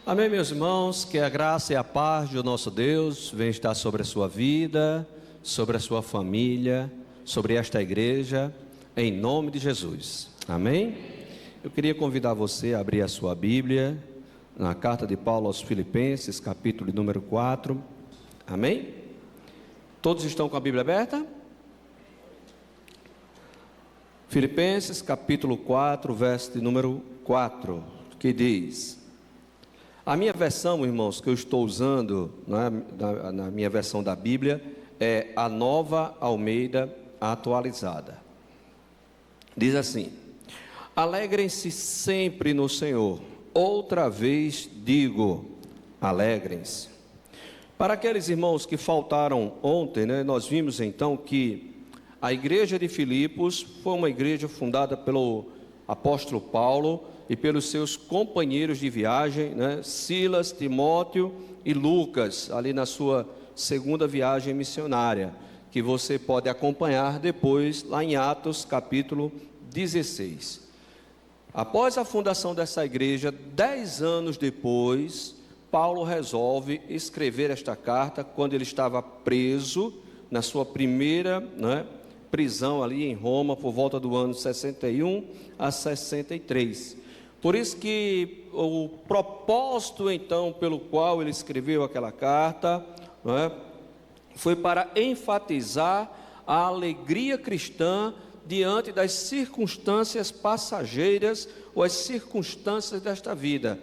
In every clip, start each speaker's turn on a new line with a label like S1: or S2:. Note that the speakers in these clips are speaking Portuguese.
S1: Amém, meus irmãos, que a graça e a paz do nosso Deus venha estar sobre a sua vida, sobre a sua família, sobre esta igreja, em nome de Jesus. Amém? Eu queria convidar você a abrir a sua Bíblia na carta de Paulo aos Filipenses, capítulo número 4. Amém? Todos estão com a Bíblia aberta? Filipenses, capítulo 4, verso de número 4, que diz... A minha versão, irmãos, que eu estou usando, na minha versão da Bíblia, é a Nova Almeida Atualizada. Diz assim: alegrem-se sempre no Senhor. Outra vez digo, alegrem-se. Para aqueles irmãos que faltaram ontem, nós vimos então que a igreja de Filipos foi uma igreja fundada pelo apóstolo Paulo e pelos seus companheiros de viagem, Silas, Timóteo e Lucas, ali na sua segunda viagem missionária, que você pode acompanhar depois lá em Atos capítulo 16. Após a fundação dessa igreja, 10 anos depois, Paulo resolve escrever esta carta quando ele estava preso na sua primeira prisão ali em Roma, por volta do ano 61 a 63. Por isso que o propósito então pelo qual ele escreveu aquela carta, foi para enfatizar a alegria cristã diante das circunstâncias passageiras ou as circunstâncias desta vida,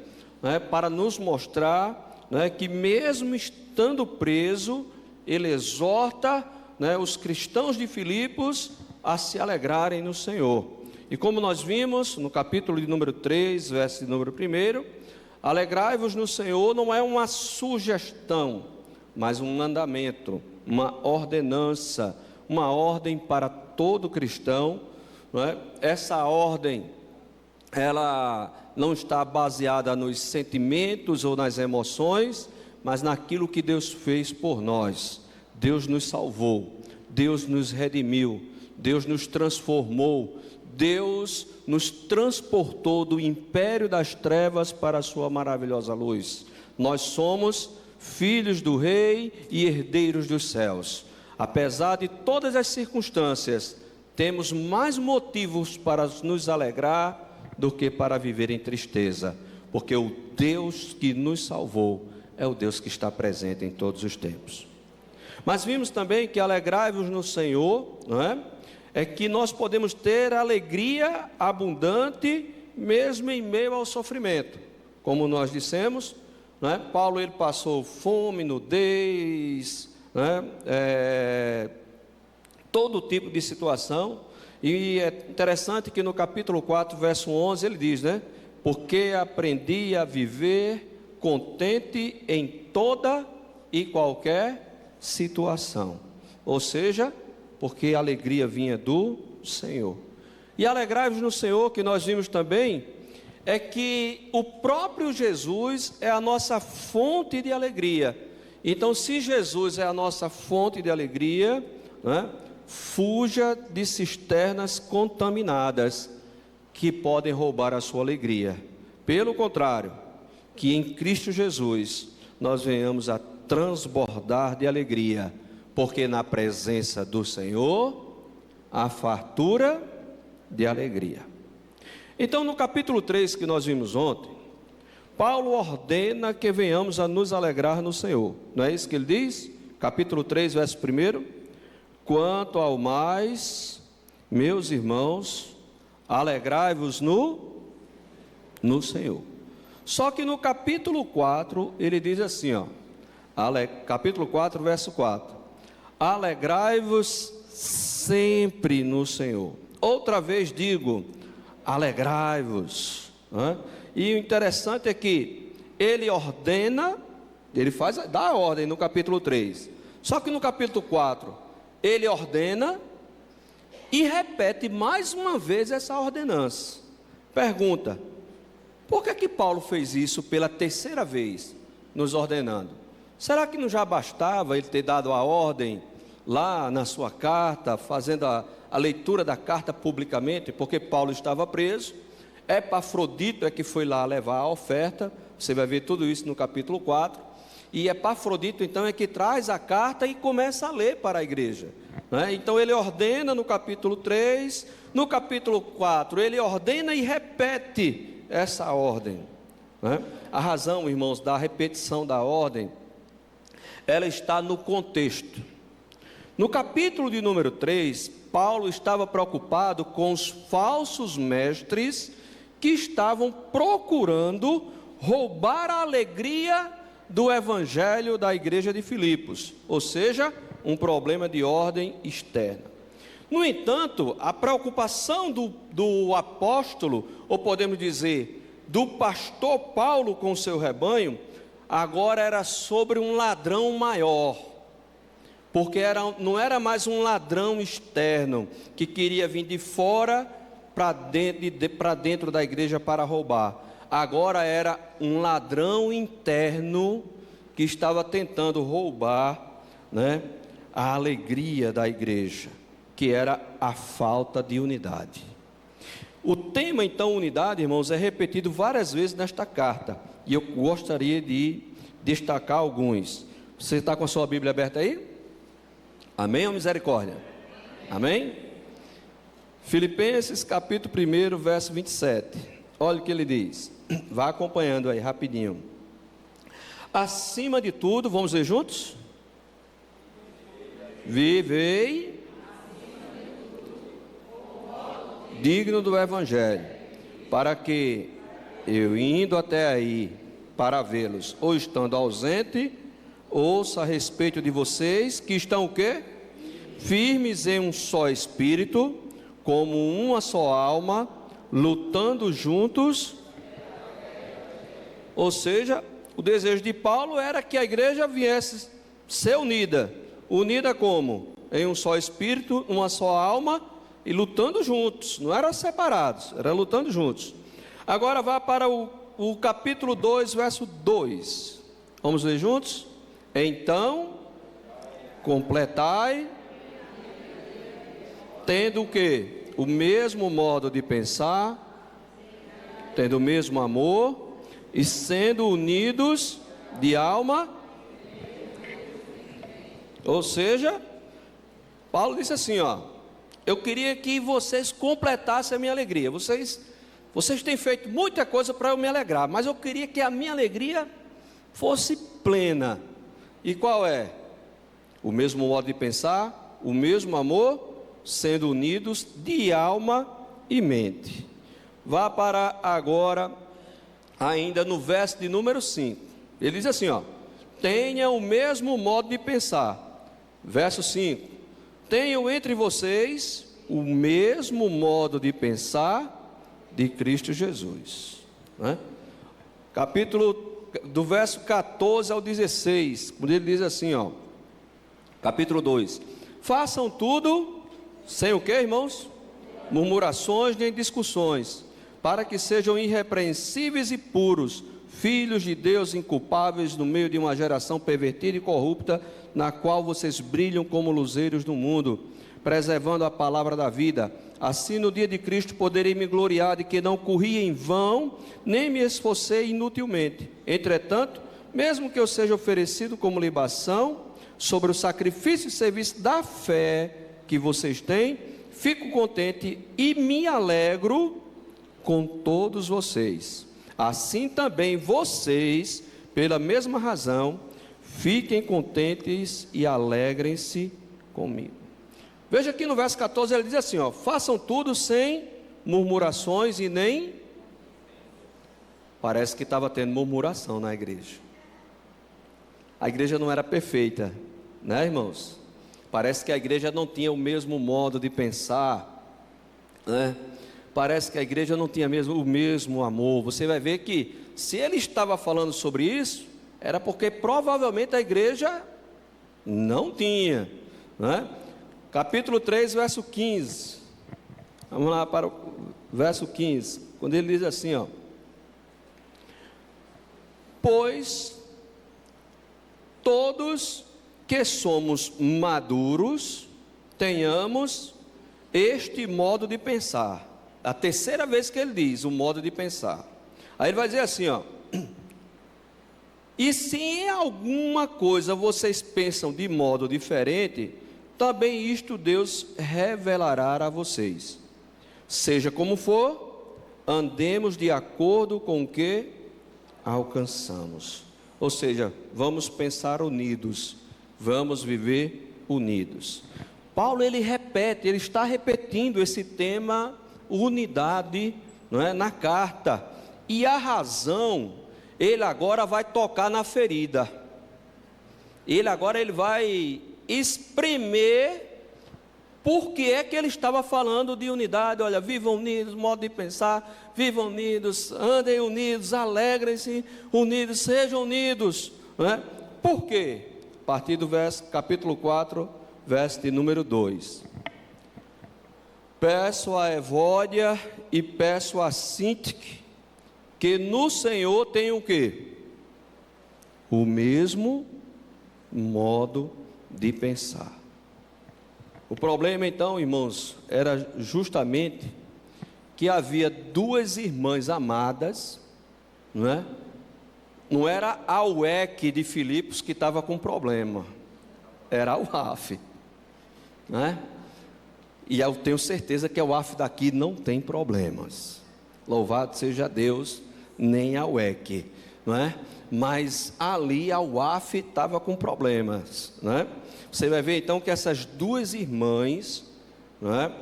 S1: para nos mostrar que mesmo estando preso, ele exorta os cristãos de Filipos a se alegrarem no Senhor. E como nós vimos no capítulo de número 3, verso de número 1, alegrai-vos no Senhor não é uma sugestão, mas um mandamento, uma ordenança, uma ordem para todo cristão. Essa ordem, ela não está baseada nos sentimentos ou nas emoções, mas naquilo que Deus fez por nós. Deus nos salvou, Deus nos redimiu, Deus nos transformou, Deus nos transportou do império das trevas para a sua maravilhosa luz. Nós somos filhos do Rei e herdeiros dos céus. Apesar de todas as circunstâncias, temos mais motivos para nos alegrar do que para viver em tristeza, porque o Deus que nos salvou é o Deus que está presente em todos os tempos. Mas vimos também que alegrai-vos no Senhor, é que nós podemos ter alegria abundante mesmo em meio ao sofrimento. Como nós dissemos, Paulo ele passou fome, nudez, todo tipo de situação. E é interessante que no capítulo 4, verso 11, ele diz, porque aprendi a viver contente em toda e qualquer situação. Ou seja, porque a alegria vinha do Senhor. E alegrai-vos no Senhor, que nós vimos também, é que o próprio Jesus é a nossa fonte de alegria. Então, se Jesus é a nossa fonte de alegria, fuja de cisternas contaminadas que podem roubar a sua alegria. Pelo contrário, que em Cristo Jesus nós venhamos a transbordar de alegria, porque na presença do Senhor há fartura de alegria. Então, no capítulo 3 que nós vimos ontem, Paulo ordena que venhamos a nos alegrar no Senhor. Não é isso que ele diz? Capítulo 3, verso 1: quanto ao mais, meus irmãos, alegrai-vos no Senhor. Só que no capítulo 4, ele diz assim, capítulo 4, verso 4: alegrai-vos sempre no Senhor. Outra vez digo, alegrai-vos. E o interessante é que ele ordena, dá a ordem no capítulo 3. Só que no capítulo 4, ele ordena e repete mais uma vez essa ordenança. Pergunta: por que Paulo fez isso pela terceira vez, nos ordenando? Será que não já bastava ele ter dado a ordem lá na sua carta, fazendo a leitura da carta publicamente, porque Paulo estava preso? Epafrodito é que foi lá levar a oferta, Você vai ver tudo isso no capítulo 4. E Epafrodito, então, é que traz a carta e começa a ler para a igreja, né? Então, ele ordena no capítulo 3, no capítulo 4, ele ordena e repete essa ordem, né? A razão, irmãos, da repetição da ordem, ela está no contexto. No capítulo de número 3, Paulo estava preocupado com os falsos mestres que estavam procurando roubar a alegria do evangelho da igreja de Filipos, ou seja, um problema de ordem externa. No entanto, a preocupação do apóstolo, ou podemos dizer, do pastor Paulo com o seu rebanho, agora era sobre um ladrão maior, porque não era mais um ladrão externo, que queria vir de fora para dentro da igreja para roubar. Agora era um ladrão interno que estava tentando roubar, né, a alegria da igreja, que era a falta de unidade. O tema, então, unidade, irmãos, é repetido várias vezes nesta carta, e eu gostaria de destacar alguns. Você está com a sua Bíblia aberta aí? Amém ou misericórdia? Amém? Filipenses capítulo 1, verso 27. Olha o que ele diz. Vá acompanhando aí, rapidinho. Acima de tudo, vamos ler juntos? Vivei digno do Evangelho, para que eu indo até aí para vê-los, ou estando ausente, ouça a respeito de vocês, que estão o quê? Firmes em um só espírito, como uma só alma, lutando juntos. Ou seja, o desejo de Paulo era que a igreja viesse ser unida. Unida como? Em um só espírito, uma só alma e lutando juntos. Não eram separados, era lutando juntos. Agora vá para o capítulo 2, verso 2. Vamos ler juntos? Então, completai, tendo o quê? O mesmo modo de pensar, tendo o mesmo amor, e sendo unidos de alma. Ou seja, Paulo disse assim, ó: eu queria que vocês completassem a minha alegria. Vocês têm feito muita coisa para eu me alegrar, mas eu queria que a minha alegria fosse plena. E qual é? O mesmo modo de pensar, o mesmo amor, sendo unidos de alma e mente. Vá para agora, ainda no verso de número 5. Ele diz assim, ó: tenha o mesmo modo de pensar. Verso 5: tenham entre vocês o mesmo modo de pensar de Cristo Jesus, né? Capítulo do verso 14 ao 16, quando ele diz assim, ó, capítulo 2: façam tudo sem o que, irmãos? Murmurações nem discussões, para que sejam irrepreensíveis e puros, filhos de Deus inculpáveis no meio de uma geração pervertida e corrupta, na qual vocês brilham como luzeiros no mundo, preservando a palavra da vida. Assim no dia de Cristo poderei me gloriar de que não corri em vão, nem me esforcei inutilmente. Entretanto, mesmo que eu seja oferecido como libação sobre o sacrifício e serviço da fé que vocês têm, fico contente e me alegro com todos vocês. Assim também vocês, pela mesma razão, fiquem contentes e alegrem-se comigo. Veja aqui no verso 14, ele diz assim, ó: façam tudo sem murmurações e nem... Parece que estava tendo murmuração na igreja. A igreja não era perfeita, né, irmãos? Parece que a igreja não tinha o mesmo modo de pensar, né? Parece que a igreja não tinha o mesmo amor. Você vai ver que se ele estava falando sobre isso, era porque provavelmente a igreja não tinha, né? Capítulo 3, verso 15. Vamos lá para o verso 15, quando ele diz assim, ó: pois todos que somos maduros tenhamos este modo de pensar. A terceira vez que ele diz o modo de pensar. Aí ele vai dizer assim, ó: E se em alguma coisa vocês pensam de modo diferente, também isto Deus revelará a vocês. Seja como for, andemos de acordo com o que alcançamos. Ou seja, vamos pensar unidos, vamos viver unidos. Paulo ele está repetindo esse tema unidade, não é, na carta. E a razão, ele agora vai tocar na ferida. Ele vai espremer por que é que ele estava falando de unidade. Olha, vivam unidos, modo de pensar, vivam unidos, andem unidos, alegrem-se unidos, sejam unidos, não é? Por quê? A partir do capítulo 4, verso de número 2. Peço a Evódia e peço a Sintique que no Senhor tenham o quê? O mesmo modo de pensar. O problema então, irmãos, era justamente que havia duas irmãs amadas, não é? Não era a UEC de Filipos que estava com problema, era o AF, não é? E eu tenho certeza que a UAF daqui não tem problemas, louvado seja Deus, nem a UEC, não é? Mas ali a UAF estava com problemas, não é? Você vai ver então que essas duas irmãs, não é,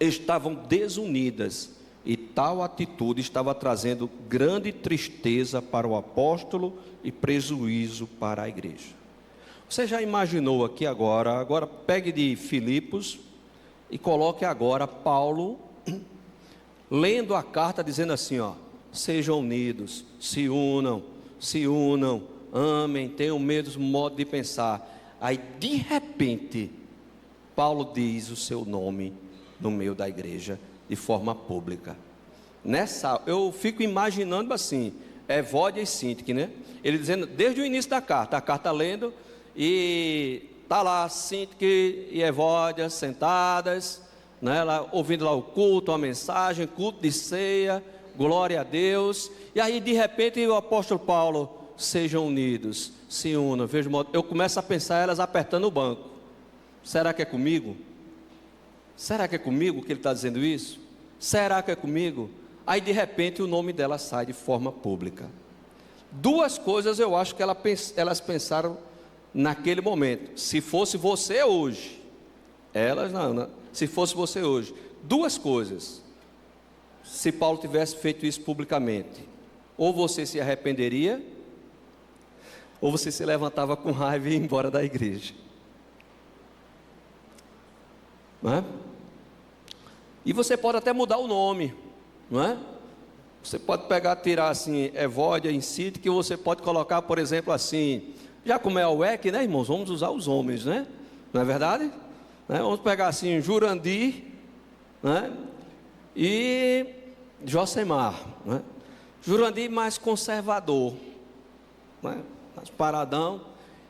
S1: estavam desunidas, e tal atitude estava trazendo grande tristeza para o apóstolo e prejuízo para a igreja. Você já imaginou aqui agora pegue de Filipos e coloque agora Paulo lendo a carta dizendo assim, ó: sejam unidos, se unam, amem, tenham o mesmo modo de pensar. Aí de repente Paulo diz o seu nome no meio da igreja de forma pública. Eu fico imaginando assim, Evódia e Sintique, né? Ele dizendo desde o início da carta, a carta lendo, e tá lá Sintique e Evódia sentadas, né, lá, ouvindo lá o culto, a mensagem, culto de ceia, glória a Deus. E aí de repente o apóstolo Paulo: sejam unidos, se unam. Veja, eu começo a pensar elas apertando o banco. Será que é comigo? Será que é comigo que ele está dizendo isso? Será que é comigo? Aí de repente o nome dela sai de forma pública. Duas coisas eu acho que elas pensaram naquele momento. Se fosse você hoje, se fosse você hoje, duas coisas. Se Paulo tivesse feito isso publicamente, ou você se arrependeria, ou você se levantava com raiva e ia embora da igreja, não é? E você pode até mudar o nome, não é? Você pode tirar assim, Evódia em Sintique, que você pode colocar, por exemplo, assim, já como é a UEC, né, irmãos? Vamos usar os homens, né? Não é verdade? Vamos pegar assim, Jurandir, né? E Josemar, né? Jurandir mais conservador, né? Mais paradão.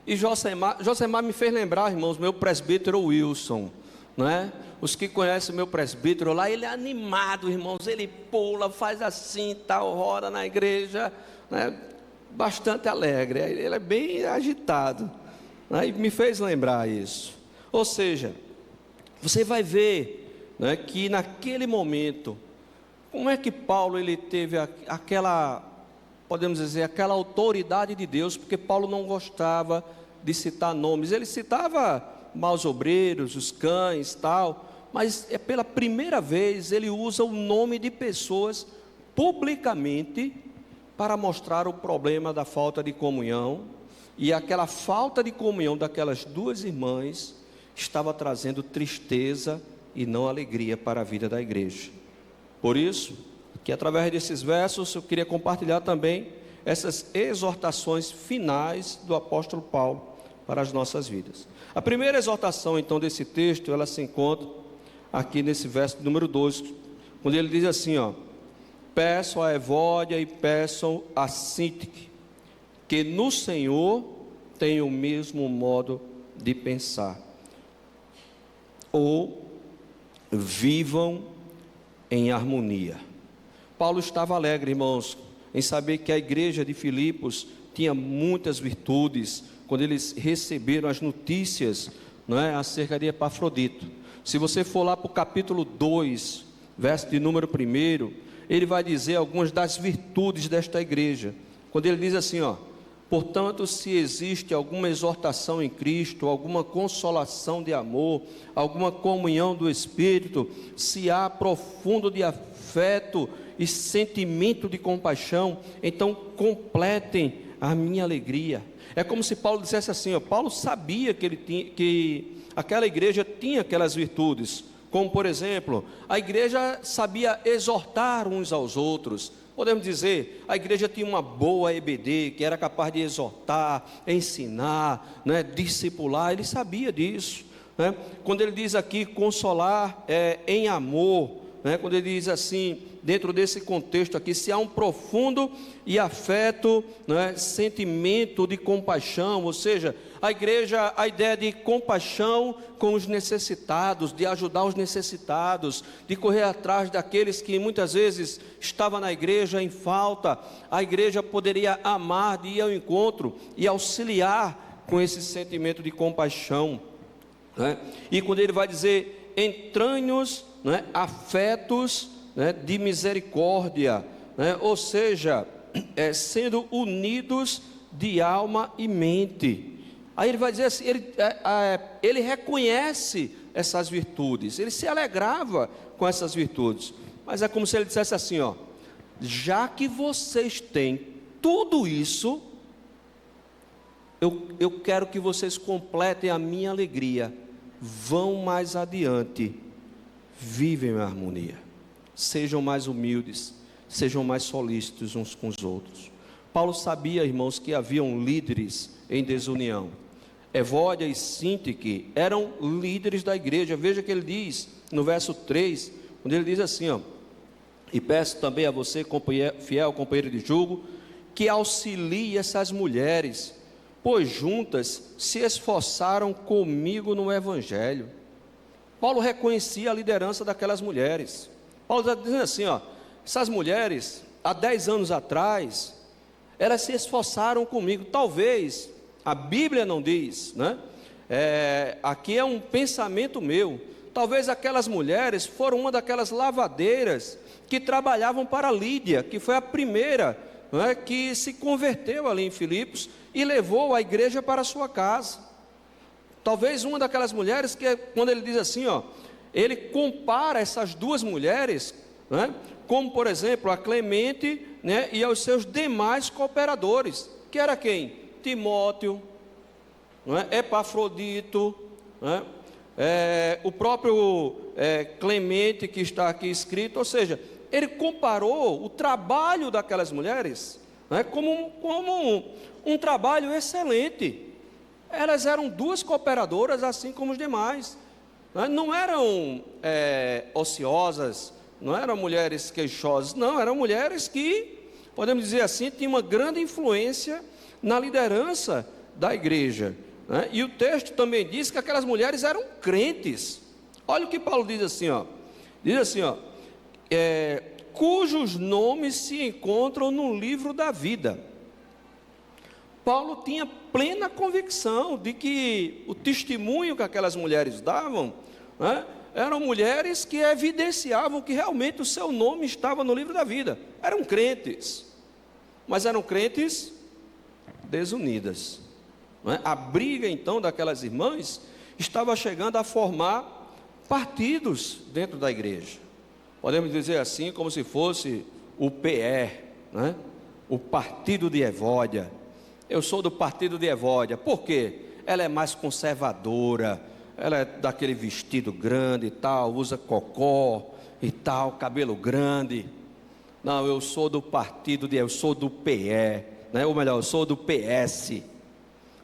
S1: E Josemar me fez lembrar, irmãos, meu presbítero Wilson, né? Os que conhecem o meu presbítero lá, ele é animado, irmãos, ele pula, faz assim, tal, roda na igreja, né? Bastante alegre, ele é bem agitado, né? E me fez lembrar isso. Ou seja, você vai ver, né, que naquele momento, como é que Paulo ele teve aquela, podemos dizer, aquela autoridade de Deus, porque Paulo não gostava de citar nomes, ele citava maus obreiros, os cães, tal, mas é pela primeira vez ele usa o nome de pessoas publicamente para mostrar o problema da falta de comunhão, e aquela falta de comunhão daquelas duas irmãs estava trazendo tristeza e não alegria para a vida da igreja. Por isso, que através desses versos eu queria compartilhar também essas exortações finais do apóstolo Paulo para as nossas vidas. A primeira exortação então desse texto, ela se encontra aqui nesse verso número 2, quando ele diz assim, ó: peço a Evódia e peço a Sintique que no Senhor tenham o mesmo modo de pensar, ou vivam em harmonia. Paulo estava alegre, irmãos, em saber que a igreja de Filipos tinha muitas virtudes, quando eles receberam as notícias, não é, acerca de Epafrodito. Se você for lá para o capítulo 2, verso de número 1, ele vai dizer algumas das virtudes desta igreja, quando ele diz assim, ó: portanto, se existe alguma exortação em Cristo, alguma consolação de amor, alguma comunhão do Espírito, se há profundo de afeto e sentimento de compaixão, então completem a minha alegria. É como se Paulo dissesse assim, ó, Paulo sabia que aquela igreja tinha aquelas virtudes, como por exemplo, a igreja sabia exortar uns aos outros. Podemos dizer, a igreja tinha uma boa EBD, que era capaz de exortar, ensinar, né, discipular, ele sabia disso, né? Quando ele diz aqui, consolar em amor, né? Quando ele diz assim, dentro desse contexto aqui, se há um profundo e afeto, né, sentimento de compaixão, ou seja, a igreja, a ideia de compaixão com os necessitados, de ajudar os necessitados, de correr atrás daqueles que muitas vezes estavam na igreja em falta, a igreja poderia amar, de ir ao encontro e auxiliar com esse sentimento de compaixão, né? E quando ele vai dizer entranhos, né, afetos, né, de misericórdia, né, ou seja, sendo unidos de alma e mente. Aí ele vai dizer assim, ele reconhece essas virtudes, ele se alegrava com essas virtudes, mas é como se ele dissesse assim, ó: já que vocês têm tudo isso, eu quero que vocês completem a minha alegria, vão mais adiante, vivem em harmonia, sejam mais humildes, sejam mais solícitos uns com os outros. Paulo sabia, irmãos, que haviam líderes em desunião. Evódia e Síntique eram líderes da igreja. Veja que ele diz no verso 3, quando ele diz assim, ó: e peço também a você, fiel companheiro de julgo, que auxilie essas mulheres, pois juntas se esforçaram comigo no evangelho. Paulo reconhecia a liderança daquelas mulheres. Paulo está dizendo assim, ó: essas mulheres, há 10 anos atrás, elas se esforçaram comigo. Talvez, a Bíblia não diz, né? Aqui é um pensamento meu. Talvez aquelas mulheres foram uma daquelas lavadeiras que trabalhavam para Lídia, que foi a primeira, né, que se converteu ali em Filipos e levou a igreja para a sua casa. Talvez uma daquelas mulheres que, quando ele diz assim, ó, ele compara essas duas mulheres, né, como por exemplo a Clemente, né, e aos seus demais cooperadores, que era quem? Timóteo, não é? Epafrodito, não é? O próprio Clemente que está aqui escrito, ou seja, ele comparou o trabalho daquelas mulheres, não é? como um trabalho excelente. Elas eram duas cooperadoras assim como os demais, não eram ociosas, não eram mulheres queixosas, não, eram mulheres que, podemos dizer assim, tinham uma grande influência na liderança da igreja, né? E o texto também diz que aquelas mulheres eram crentes. Olha o que Paulo diz assim, ó, cujos nomes se encontram no livro da vida. Paulo tinha plena convicção de que o testemunho que aquelas mulheres davam, né, eram mulheres que evidenciavam que realmente o seu nome estava no livro da vida. Eram crentes, mas eram crentes desunidas, não é? A briga então daquelas irmãs estava chegando a formar partidos dentro da igreja. Podemos dizer assim, como se fosse o PE, né? O partido de Evódia. Eu sou do partido de Evódia. Por quê? Ela é mais conservadora, ela é daquele vestido grande e tal, usa cocó e tal, cabelo grande. Não, eu sou do partido de, eu sou do PE, né? Ou melhor, eu sou do PS,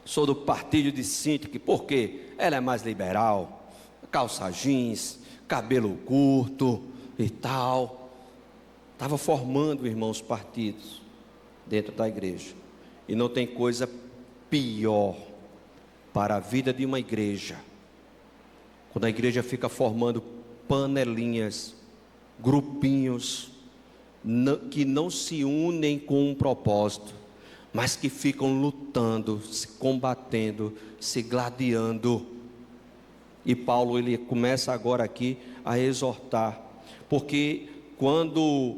S1: sou do partido de Síntique. Por quê? Ela é mais liberal, calça jeans, cabelo curto e tal. Estava formando, irmãos, partidos dentro da igreja. E não tem coisa pior para a vida de uma igreja, quando a igreja fica formando panelinhas, grupinhos, que não se unem com um propósito, mas que ficam lutando, se combatendo, se gladiando. E Paulo, ele começa agora aqui a exortar, porque quando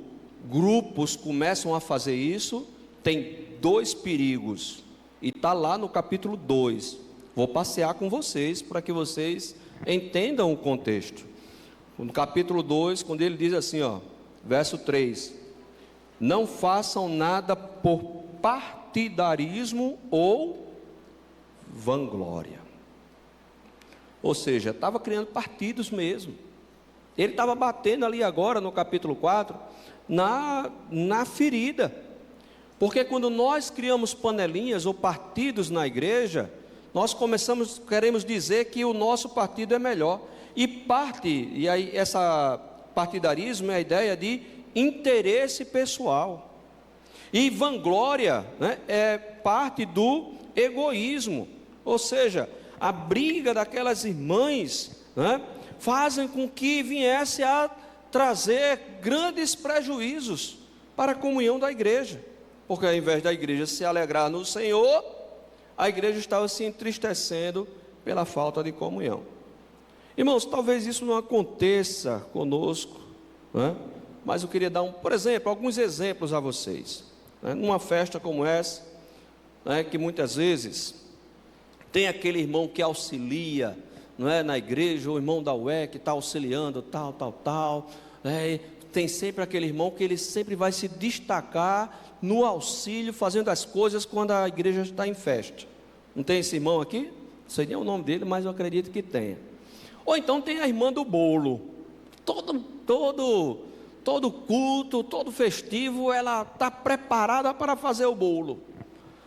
S1: grupos começam a fazer isso, tem dois perigos, e está lá no capítulo 2, vou passear com vocês, para que vocês entendam o contexto. No capítulo 2, quando ele diz assim, verso 3, não façam nada por partidarismo ou vanglória. Ou seja, estava criando partidos mesmo. Ele estava batendo ali agora no capítulo 4 na ferida. Porque quando nós criamos panelinhas ou partidos na igreja, nós queremos dizer que o nosso partido é melhor. E aí essa partidarismo é a ideia de interesse pessoal. E vanglória, né, é parte do egoísmo. Ou seja, a briga daquelas irmãs, né, fazem com que viesse a trazer grandes prejuízos para a comunhão da igreja. Porque ao invés da igreja se alegrar no Senhor, a igreja estava se entristecendo pela falta de comunhão. Irmãos, talvez isso não aconteça conosco, né? Mas eu queria dar, por exemplo, alguns exemplos a vocês. Numa festa como essa, né, que muitas vezes tem aquele irmão que auxilia, não é, na igreja, o irmão da UE que está auxiliando, tal, né, tem sempre aquele irmão que ele sempre vai se destacar no auxílio, fazendo as coisas quando a igreja está em festa. Não tem esse irmão aqui? Não sei nem o nome dele, mas eu acredito que tenha. Ou então tem a irmã do bolo. Todo culto, todo festivo, ela está preparada para fazer o bolo.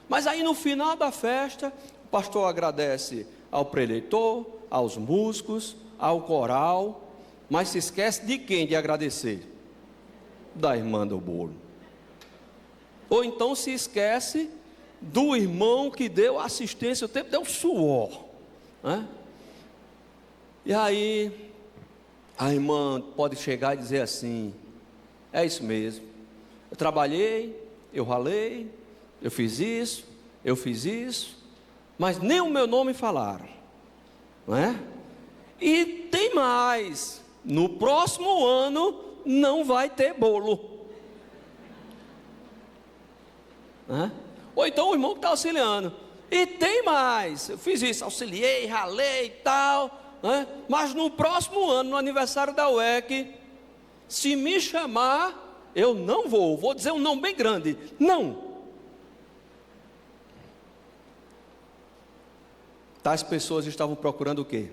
S1: Mas aí no final da festa, o pastor agradece ao preleitor, aos músicos, ao coral, mas se esquece de quem de agradecer? Da irmã do bolo. Ou então se esquece do irmão que deu assistência, o tempo deu suor, né? E aí a irmã pode chegar e dizer assim: é isso mesmo, eu trabalhei, eu ralei, eu fiz isso, mas nem o meu nome falaram, não é? E tem mais, no próximo ano não vai ter bolo, né? Ou então o irmão que está auxiliando, e tem mais, eu fiz isso, auxiliei, ralei e tal, né? Mas no próximo ano, no aniversário da UEC, se me chamar, eu não vou dizer um não bem grande, não. Tais pessoas estavam procurando o quê?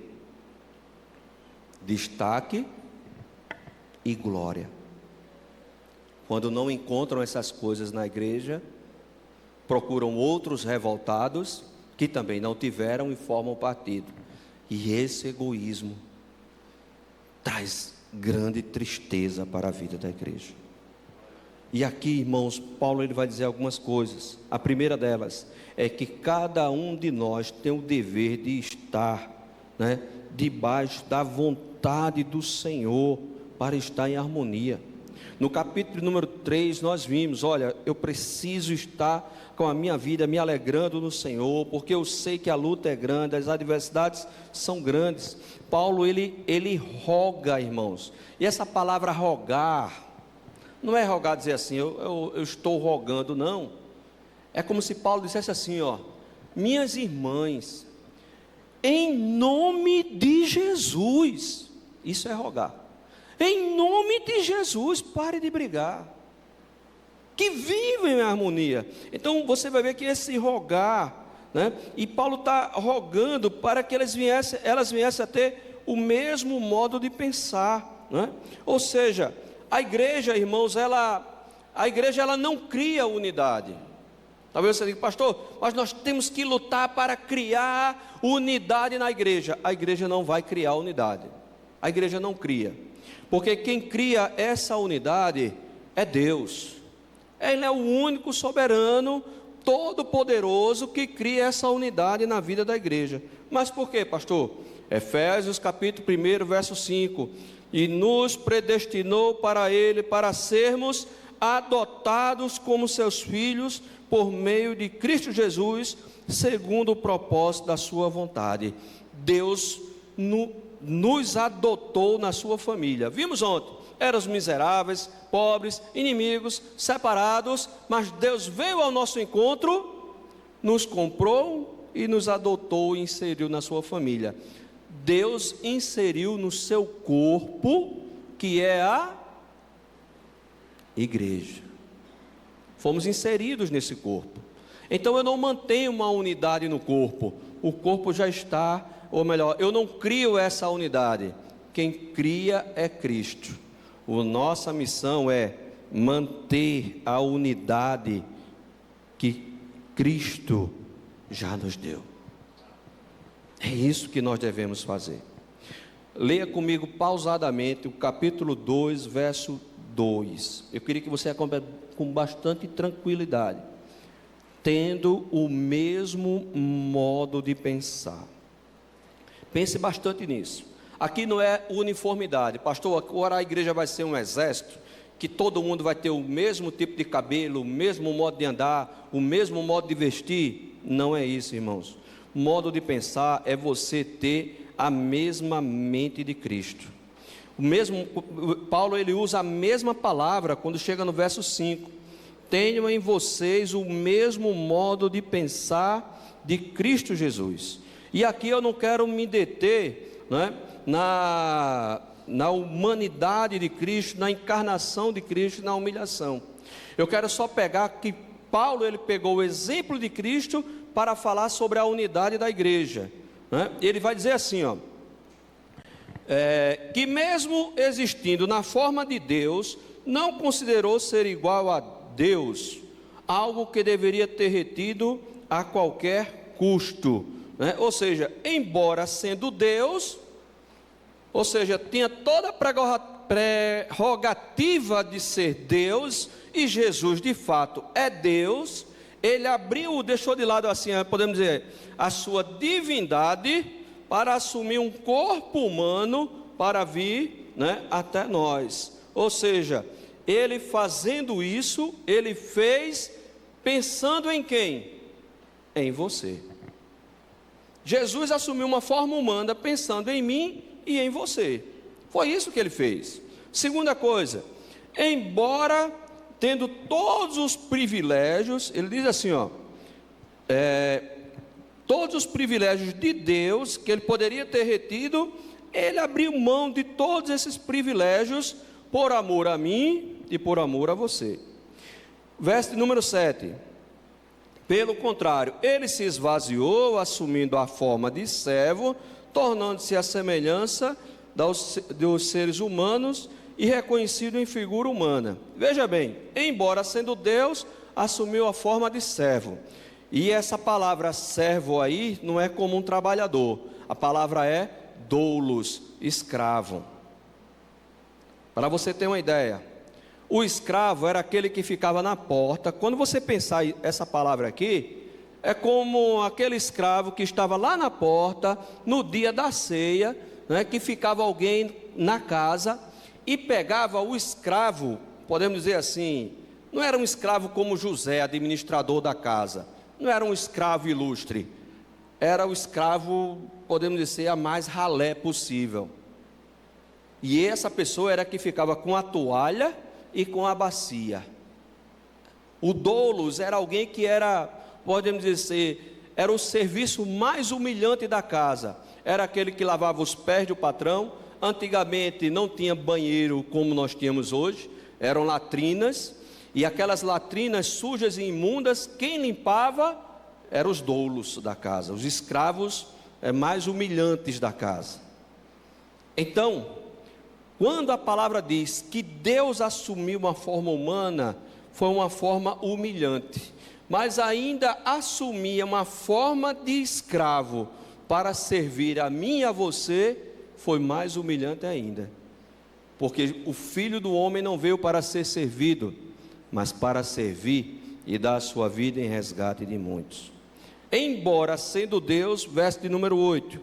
S1: Destaque e glória. Quando não encontram essas coisas na igreja, procuram outros revoltados, que também não tiveram e formam partido. E esse egoísmo traz grande tristeza para a vida da igreja. E aqui, irmãos, Paulo ele vai dizer algumas coisas. A primeira delas é que cada um de nós tem o dever de estar, né, debaixo da vontade do Senhor, para estar em harmonia. No capítulo número 3 nós vimos, olha, eu preciso estar com a minha vida me alegrando no Senhor, porque eu sei que a luta é grande, as adversidades são grandes. Paulo ele roga, irmãos, e essa palavra rogar, não é rogar dizer assim, eu estou rogando, não. É como se Paulo dissesse assim, minhas irmãs, em nome de Jesus, isso é rogar. Em nome de Jesus, pare de brigar, que vivem em harmonia. Então você vai ver que esse rogar, né? E Paulo está rogando para que elas viessem a ter o mesmo modo de pensar, né? Ou seja, a igreja, irmãos, a igreja não cria unidade. Talvez você diga, pastor, mas nós temos que lutar para criar unidade na igreja. A igreja não vai criar unidade, a igreja não cria, porque quem cria essa unidade é Deus. Ele é o único soberano, todo-poderoso, que cria essa unidade na vida da igreja. Mas por quê, pastor? Efésios capítulo 1, verso 5, e nos predestinou para Ele, para sermos adotados como seus filhos, por meio de Cristo Jesus, segundo o propósito da sua vontade. Deus nos adotou na sua família. Vimos ontem, éramos miseráveis, pobres, inimigos, separados, mas Deus veio ao nosso encontro, nos comprou e nos adotou e inseriu na sua família. Deus inseriu no seu corpo, que é a igreja. Fomos inseridos nesse corpo. Então eu não mantenho uma unidade no corpo. O corpo já está, ou melhor, eu não crio essa unidade. Quem cria é Cristo. A nossa missão é manter a unidade que Cristo já nos deu. É isso que nós devemos fazer. Leia comigo pausadamente o capítulo 2, verso 2. Eu queria que você acompanhe com bastante tranquilidade. Tendo o mesmo modo de pensar. Pense bastante nisso. Aqui não é uniformidade. Pastor, agora a igreja vai ser um exército, que todo mundo vai ter o mesmo tipo de cabelo, o mesmo modo de andar, o mesmo modo de vestir. Não é isso, irmãos. Modo de pensar é você ter a mesma mente de Cristo. O mesmo, Paulo ele usa a mesma palavra quando chega no verso 5. Tenham em vocês o mesmo modo de pensar de Cristo Jesus. E aqui eu não quero me deter, né, na humanidade de Cristo, na encarnação de Cristo, na humilhação. Eu quero só pegar que Paulo ele pegou o exemplo de Cristo para falar sobre a unidade da igreja, né? Ele vai dizer assim, que mesmo existindo na forma de Deus, não considerou ser igual a Deus, algo que deveria ter retido a qualquer custo, né? Ou seja, embora sendo Deus, ou seja, tinha toda a prerrogativa de ser Deus, e Jesus de fato é Deus, ele abriu, deixou de lado assim, podemos dizer, a sua divindade, para assumir um corpo humano, para vir, né, até nós. Ou seja, ele fazendo isso, ele fez pensando em quem? Em você. Jesus assumiu uma forma humana, pensando em mim e em você. Foi isso que ele fez. Segunda coisa, embora tendo todos os privilégios, ele diz assim, todos os privilégios de Deus, que ele poderia ter retido, ele abriu mão de todos esses privilégios, por amor a mim e por amor a você. Verso número 7, pelo contrário, ele se esvaziou, assumindo a forma de servo, tornando-se a semelhança dos seres humanos, e reconhecido em figura humana. Veja bem, embora sendo Deus, assumiu a forma de servo. E essa palavra servo aí não é como um trabalhador. A palavra é doulos, escravo. Para você ter uma ideia, o escravo era aquele que ficava na porta. Quando você pensar essa palavra aqui, é como aquele escravo que estava lá na porta, no dia da ceia, né, que ficava alguém na casa, e pegava o escravo, podemos dizer assim, não era um escravo como José, administrador da casa, não era um escravo ilustre, era o escravo, podemos dizer, a mais ralé possível. E essa pessoa era que ficava com a toalha e com a bacia. O doulos era alguém que era, podemos dizer, era o serviço mais humilhante da casa, era aquele que lavava os pés do patrão. Antigamente não tinha banheiro como nós tínhamos hoje, eram latrinas, e aquelas latrinas sujas e imundas, quem limpava eram os doulos da casa, os escravos mais humilhantes da casa. Então, quando a palavra diz que Deus assumiu uma forma humana, foi uma forma humilhante, mas ainda assumia uma forma de escravo para servir a mim e a você, foi mais humilhante ainda, porque o Filho do Homem não veio para ser servido, mas para servir e dar a sua vida em resgate de muitos. Embora sendo Deus, verso de número 8,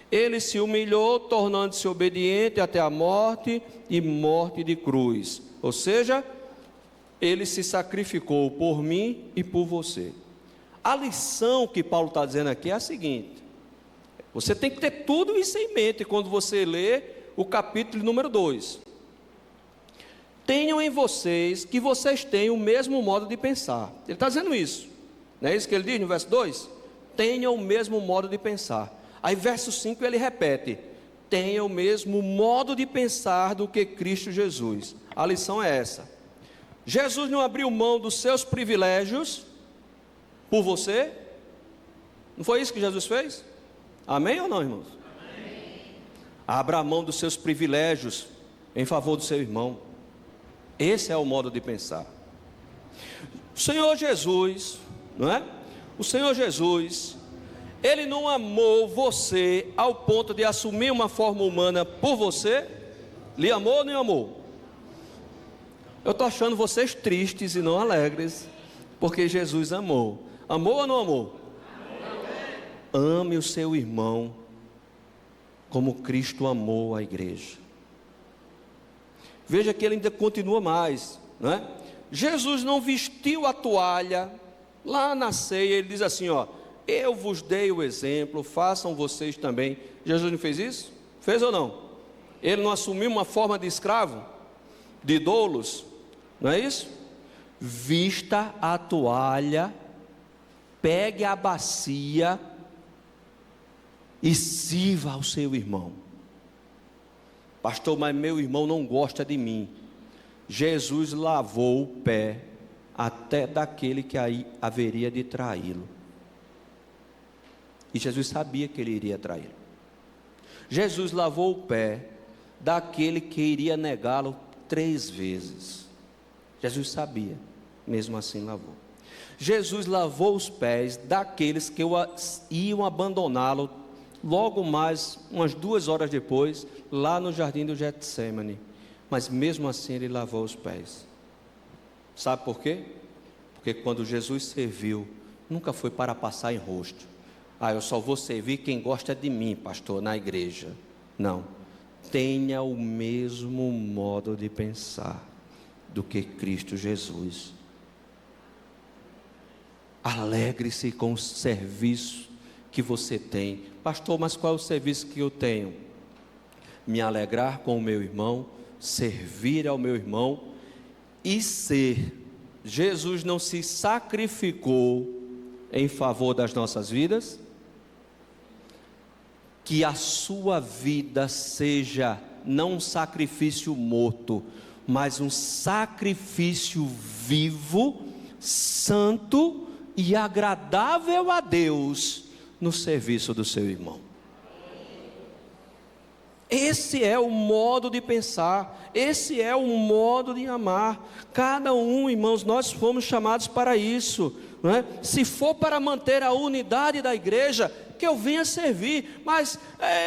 S1: ele se humilhou, tornando-se obediente até a morte e morte de cruz. Ou seja, ele se sacrificou por mim e por você. A lição que Paulo está dizendo aqui é a seguinte: você tem que ter tudo isso em mente quando você lê o capítulo número 2. Tenham em vocês que vocês tenham o mesmo modo de pensar. Ele está dizendo isso, não é isso que ele diz no verso 2? Tenham o mesmo modo de pensar. Aí verso 5 ele repete: tenham o mesmo modo de pensar do que Cristo Jesus. A lição é essa: Jesus não abriu mão dos seus privilégios por você? Não foi isso que Jesus fez? Amém ou não, irmãos? Amém. Abra mão dos seus privilégios em favor do seu irmão. Esse é o modo de pensar. O Senhor Jesus, não é? O Senhor Jesus, Ele não amou você ao ponto de assumir uma forma humana por você? Lhe amou ou não amou? Eu estou achando vocês tristes e não alegres, porque Jesus amou. Amou ou não amou? Ame o seu irmão como Cristo amou a igreja. Veja que ele ainda continua mais, não é? Jesus não vestiu a toalha. Lá na ceia ele diz assim, ó: eu vos dei o exemplo, façam vocês também. Jesus não fez isso? Fez ou não? Ele não assumiu uma forma de escravo, de doulos, não é isso? Vista a toalha, pegue a bacia e sirva ao seu irmão. Pastor, mas meu irmão não gosta de mim. Jesus lavou o pé até daquele que aí haveria de traí-lo. E Jesus sabia que ele iria traí-lo. Jesus lavou o pé daquele que iria negá-lo 3 vezes. Jesus sabia, mesmo assim lavou. Jesus lavou os pés daqueles que iam abandoná-lo logo mais, umas 2 horas depois, lá no jardim do Getsêmani. Mas mesmo assim ele lavou os pés. Sabe por quê? Porque quando Jesus serviu, nunca foi para passar em rosto. Eu só vou servir quem gosta de mim, pastor, na igreja. Não. Tenha o mesmo modo de pensar do que Cristo Jesus. Alegre-se com o serviço que você tem. Pastor, mas qual é o serviço que eu tenho? Me alegrar com o meu irmão, servir ao meu irmão e ser. Jesus não se sacrificou em favor das nossas vidas? Que a sua vida seja não um sacrifício morto, mas um sacrifício vivo, santo e agradável a Deus no serviço do seu irmão. Esse é o modo de pensar, esse é o modo de amar. Cada um, irmãos, nós fomos chamados para isso, não é? Se for para manter a unidade da igreja, que eu venha servir, mas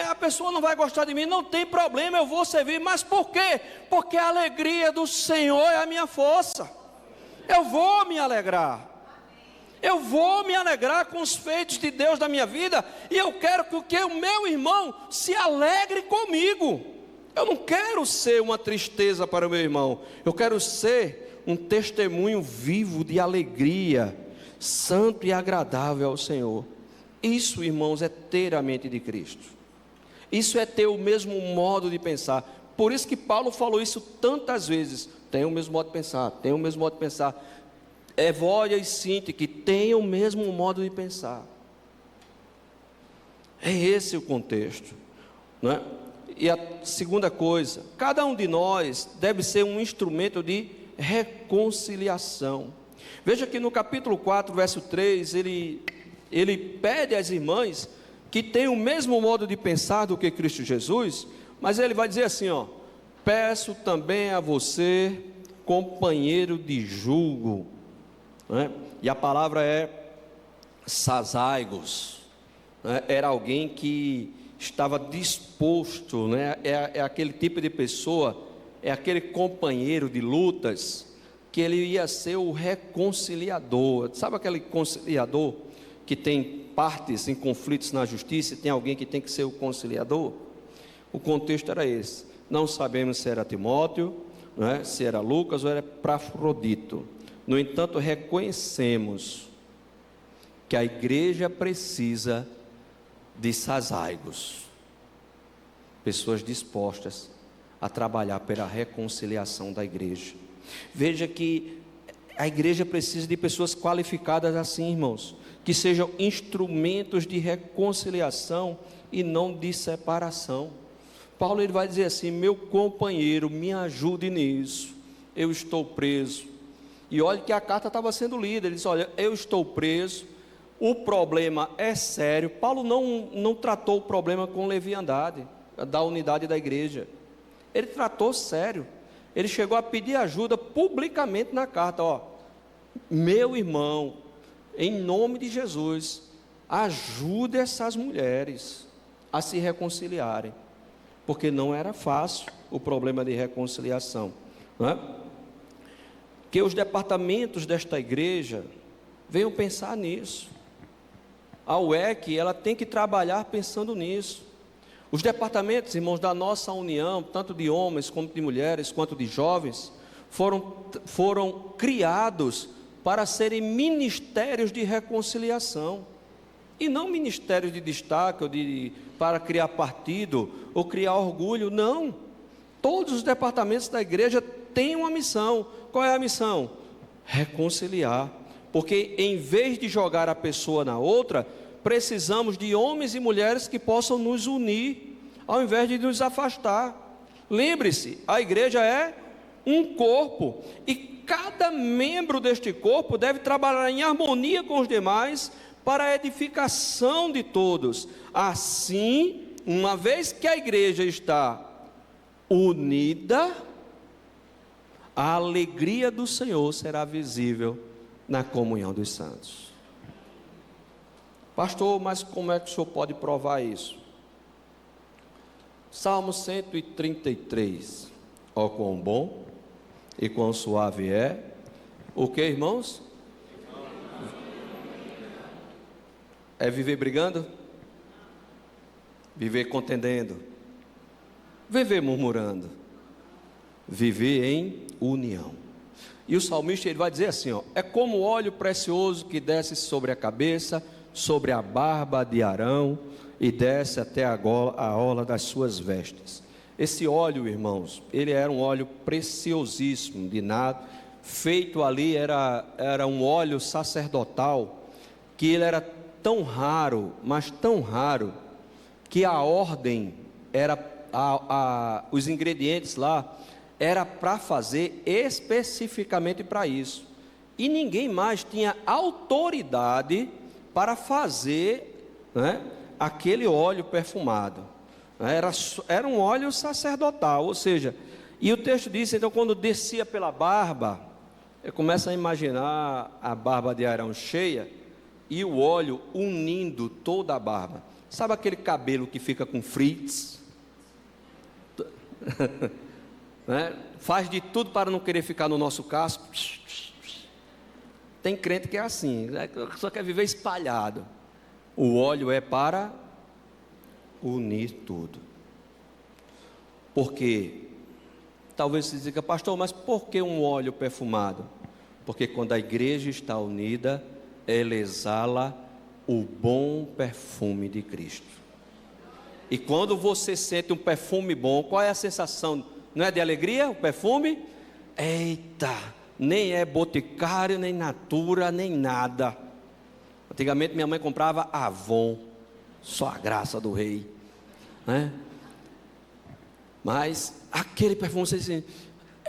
S1: a pessoa não vai gostar de mim, não tem problema, eu vou servir. Mas por quê? Porque a alegria do Senhor é a minha força. Eu vou me alegrar. Eu vou me alegrar com os feitos de Deus da minha vida, e eu quero que o meu irmão se alegre comigo. Eu não quero ser uma tristeza para o meu irmão, eu quero ser um testemunho vivo de alegria, santo e agradável ao Senhor. Isso, irmãos, é ter a mente de Cristo. Isso é ter o mesmo modo de pensar. Por isso que Paulo falou isso tantas vezes: tem o mesmo modo de pensar, tem o mesmo modo de pensar. Evódia e Sinti, que tenham o mesmo modo de pensar. É esse o contexto, não é? E a segunda coisa, cada um de nós deve ser um instrumento de reconciliação. Veja que no capítulo 4, verso 3, ele pede às irmãs que tenham o mesmo modo de pensar do que Cristo Jesus, mas ele vai dizer assim, ó: peço também a você, companheiro de julgo, e a palavra é sasaigos, era alguém que estava disposto, é aquele tipo de pessoa, é aquele companheiro de lutas, que ele ia ser o reconciliador. Sabe aquele conciliador que tem partes em conflitos na justiça, e tem alguém que tem que ser o conciliador? O contexto era esse. Não sabemos se era Timóteo, não é? Se era Lucas ou era Epafrodito. No entanto, reconhecemos que a igreja precisa de sazaigos, pessoas dispostas a trabalhar pela reconciliação da igreja. Veja que a igreja precisa de pessoas qualificadas assim, irmãos, que sejam instrumentos de reconciliação e não de separação. Paulo ele vai dizer assim: meu companheiro, me ajude nisso, eu estou preso. E olha que a carta estava sendo lida, ele disse: olha, eu estou preso, o problema é sério. Paulo não tratou o problema com leviandade, da unidade da igreja, ele tratou sério, ele chegou a pedir ajuda publicamente na carta: ó, meu irmão, em nome de Jesus, ajude essas mulheres a se reconciliarem, porque não era fácil o problema de reconciliação, não é? Que os departamentos desta igreja venham pensar nisso. A UEC, ela tem que trabalhar pensando nisso. Os departamentos, irmãos, da nossa união, tanto de homens como de mulheres, quanto de jovens, foram criados para serem ministérios de reconciliação, e não ministérios de destaque, ou para criar partido, ou criar orgulho, não. Todos os departamentos da igreja têm uma missão. Qual é a missão? Reconciliar, porque em vez de jogar a pessoa na outra, precisamos de homens e mulheres que possam nos unir, ao invés de nos afastar. Lembre-se, a igreja é um corpo, e cada membro deste corpo deve trabalhar em harmonia com os demais, para a edificação de todos. Assim, uma vez que a igreja está unida, a alegria do Senhor será visível na comunhão dos santos. Pastor, mas como é que o senhor pode provar isso? Salmo 133. Ó quão bom e quão suave é o que, irmãos? É viver brigando? Viver contendendo? Viver murmurando? Viver em união. E o salmista ele vai dizer assim, ó: é como óleo precioso que desce sobre a cabeça, sobre a barba de Arão, e desce até a orla das suas vestes. Esse óleo, irmãos, ele era um óleo preciosíssimo, de nada, feito ali, era um óleo sacerdotal, que ele era tão raro, mas tão raro, que a ordem era, os ingredientes lá, era para fazer especificamente para isso, e ninguém mais tinha autoridade para fazer, né, aquele óleo perfumado. Era um óleo sacerdotal, ou seja, e o texto diz, então, quando descia pela barba, eu começo a imaginar a barba de Arão cheia, e o óleo unindo toda a barba. Sabe aquele cabelo que fica com frizz? Né? Faz de tudo para não querer ficar no nosso casco. Tem crente que é assim, né? Só quer viver espalhado. O óleo é para unir tudo. Porque talvez você diga: pastor, mas por que um óleo perfumado? Porque quando a igreja está unida, ela exala o bom perfume de Cristo. E quando você sente um perfume bom, qual é a sensação? Não é de alegria o perfume? Eita, nem é Boticário, nem Natura, nem nada. Antigamente minha mãe comprava Avon, só a graça do rei, né? Mas aquele perfume, você diz assim: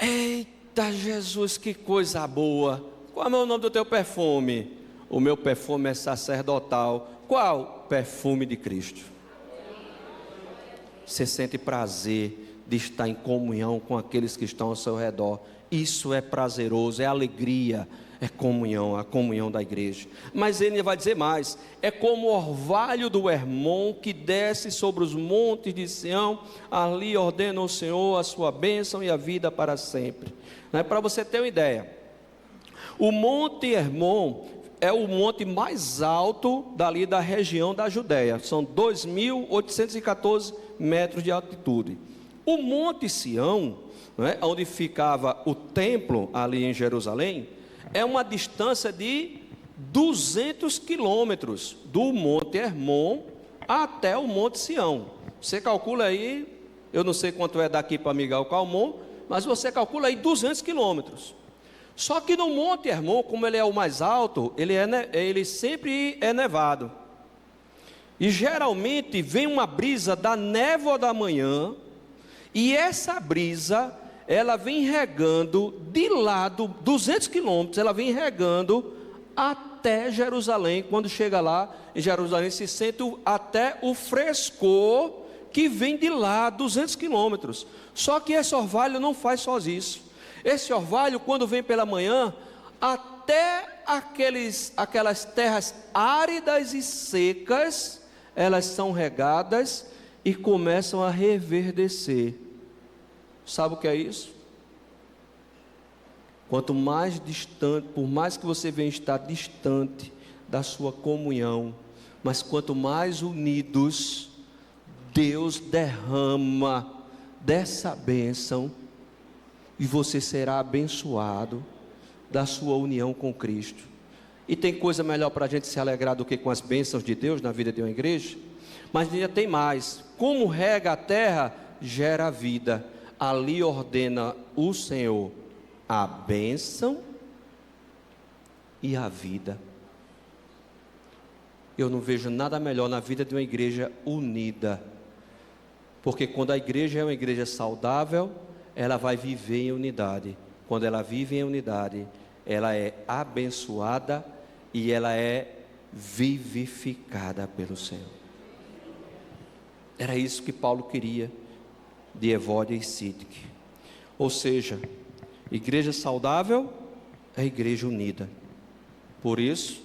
S1: eita Jesus, que coisa boa. Qual é o nome do teu perfume? O meu perfume é sacerdotal. Qual? Perfume de Cristo. Você sente prazer de estar em comunhão com aqueles que estão ao seu redor. Isso é prazeroso, é alegria, é comunhão, a comunhão da igreja. Mas ele vai dizer mais: é como o orvalho do Hermon que desce sobre os montes de Sião, ali ordena o Senhor a sua bênção e a vida para sempre. Para você ter uma ideia, o Monte Hermon é o monte mais alto dali da região da Judéia, são 2.814 metros de altitude. O Monte Sião, né, onde ficava o templo ali em Jerusalém, é uma distância de 200 quilômetros do Monte Hermon até o Monte Sião. Você calcula aí, eu não sei quanto é daqui para Miguel Calmon, mas você calcula aí 200 quilômetros. Só que no Monte Hermon, como ele é o mais alto, ele sempre é nevado. E geralmente vem uma brisa da névoa da manhã, e essa brisa, ela vem regando de lado, 200 quilômetros, ela vem regando até Jerusalém. Quando chega lá, em Jerusalém se sente até o frescor que vem de lá, 200 quilômetros. Só que esse orvalho não faz só isso. Esse orvalho, quando vem pela manhã, até aquelas terras áridas e secas, elas são regadas e começam a reverdecer. Sabe o que é isso? Quanto mais distante, por mais que você venha estar distante da sua comunhão, mas quanto mais unidos, Deus derrama dessa bênção, e você será abençoado da sua união com Cristo. E tem coisa melhor para a gente se alegrar do que com as bênçãos de Deus na vida de uma igreja? Mas ainda tem mais. Como rega a terra, gera a vida. Ali ordena o Senhor a bênção e a vida. Eu não vejo nada melhor na vida de uma igreja unida, porque quando a igreja é uma igreja saudável, ela vai viver em unidade. Quando ela vive em unidade, ela é abençoada e ela é vivificada pelo Senhor. Era isso que Paulo queria de Evódia e Sítique. Ou seja, igreja saudável é igreja unida. Por isso,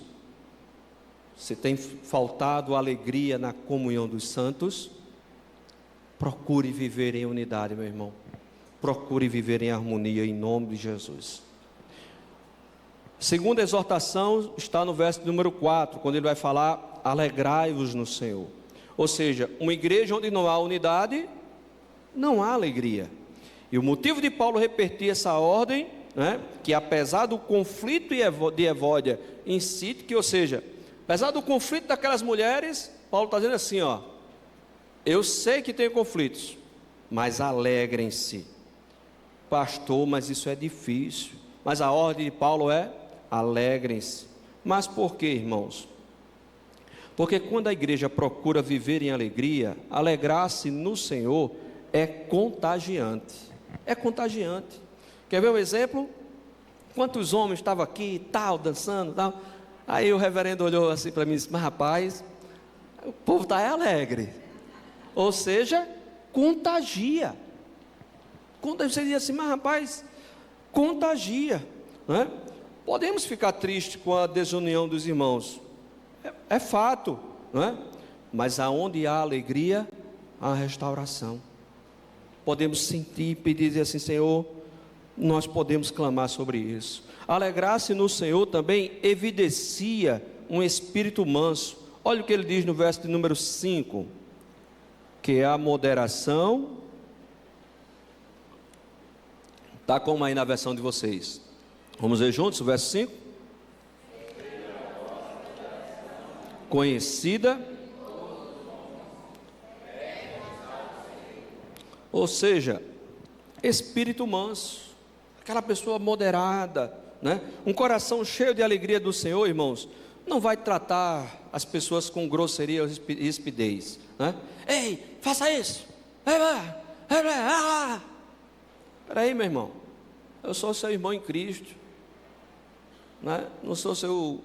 S1: se tem faltado alegria na comunhão dos santos, procure viver em unidade, meu irmão. Procure viver em harmonia em nome de Jesus. Segunda exortação está no verso número 4, quando ele vai falar: alegrai-vos no Senhor. Ou seja, uma igreja onde não há unidade, não há alegria. E o motivo de Paulo repetir essa ordem, né, que apesar do conflito de Evódia em Sítique, ou seja, apesar do conflito daquelas mulheres, Paulo está dizendo assim, ó: eu sei que tem conflitos, mas alegrem-se. Pastor, mas isso é difícil. Mas a ordem de Paulo é: alegrem-se. Mas por quê, irmãos? Porque quando a igreja procura viver em alegria, alegrar-se no Senhor é contagiante. É contagiante. Quer ver um exemplo? Quantos homens estavam aqui, tal, dançando, tal. Aí o reverendo olhou assim para mim e disse: mas rapaz, o povo está alegre. Ou seja, contagia. Você diz assim: mas rapaz, contagia, não é? Podemos ficar tristes com a desunião dos irmãos, é fato, não é? Mas aonde há alegria, há restauração. Podemos sentir e pedir assim: Senhor, nós podemos clamar sobre isso. Alegrar-se no Senhor também evidencia um espírito manso. Olha o que ele diz no verso de número 5, que é a moderação. Está como aí na versão de vocês? Vamos ver juntos o verso 5? Conhecida. Ou seja, espírito manso, aquela pessoa moderada, né? Um coração cheio de alegria do Senhor, irmãos, não vai tratar as pessoas com grosseria ou rispidez, né? Ei, faça isso. Espera aí, meu irmão, eu sou seu irmão em Cristo, né? Não sou seu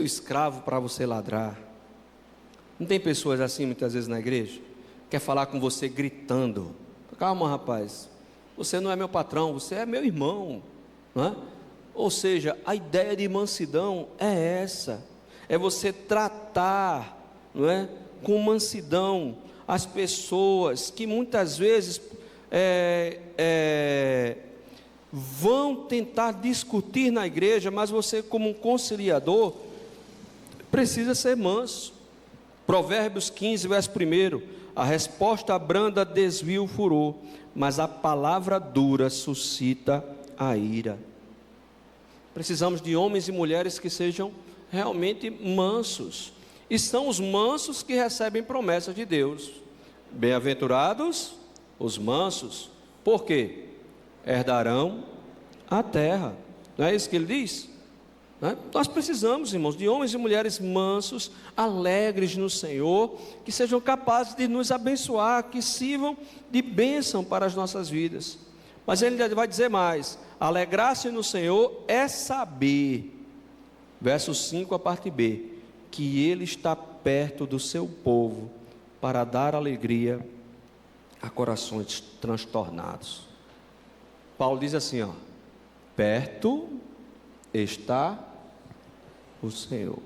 S1: escravo para você ladrar. Não tem pessoas assim muitas vezes na igreja? Quer falar com você gritando: calma, rapaz, você não é meu patrão, você é meu irmão, não é? Ou seja, a ideia de mansidão é essa, é você tratar, não é, com mansidão as pessoas que muitas vezes vão tentar discutir na igreja, mas você, como um conciliador, precisa ser manso. Provérbios 15, verso 1: a resposta branda desvia o furor, mas a palavra dura suscita a ira. Precisamos de homens e mulheres que sejam realmente mansos, e são os mansos que recebem promessas de Deus. Bem-aventurados os mansos, por quê? Herdarão a terra. Não é isso que ele diz? Nós precisamos, irmãos, de homens e mulheres mansos, alegres no Senhor, que sejam capazes de nos abençoar, que sirvam de bênção para as nossas vidas. Mas ele vai dizer mais: alegrar-se no Senhor é saber, verso 5, a parte B, que Ele está perto do seu povo, para dar alegria a corações transtornados. Paulo diz assim, perto está o Senhor.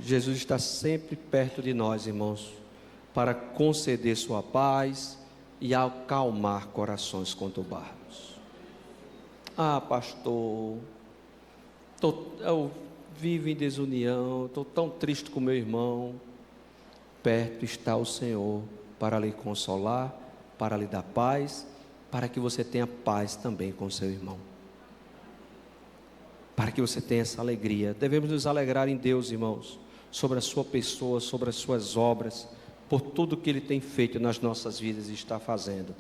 S1: Jesus está sempre perto de nós, irmãos, para conceder sua paz e acalmar corações conturbados. Pastor, eu vivo em desunião, estou tão triste com meu irmão. Perto está o Senhor para lhe consolar, para lhe dar paz, para que você tenha paz também com seu irmão, para que você tenha essa alegria. Devemos nos alegrar em Deus, irmãos, sobre a sua pessoa, sobre as suas obras, por tudo que Ele tem feito nas nossas vidas e está fazendo.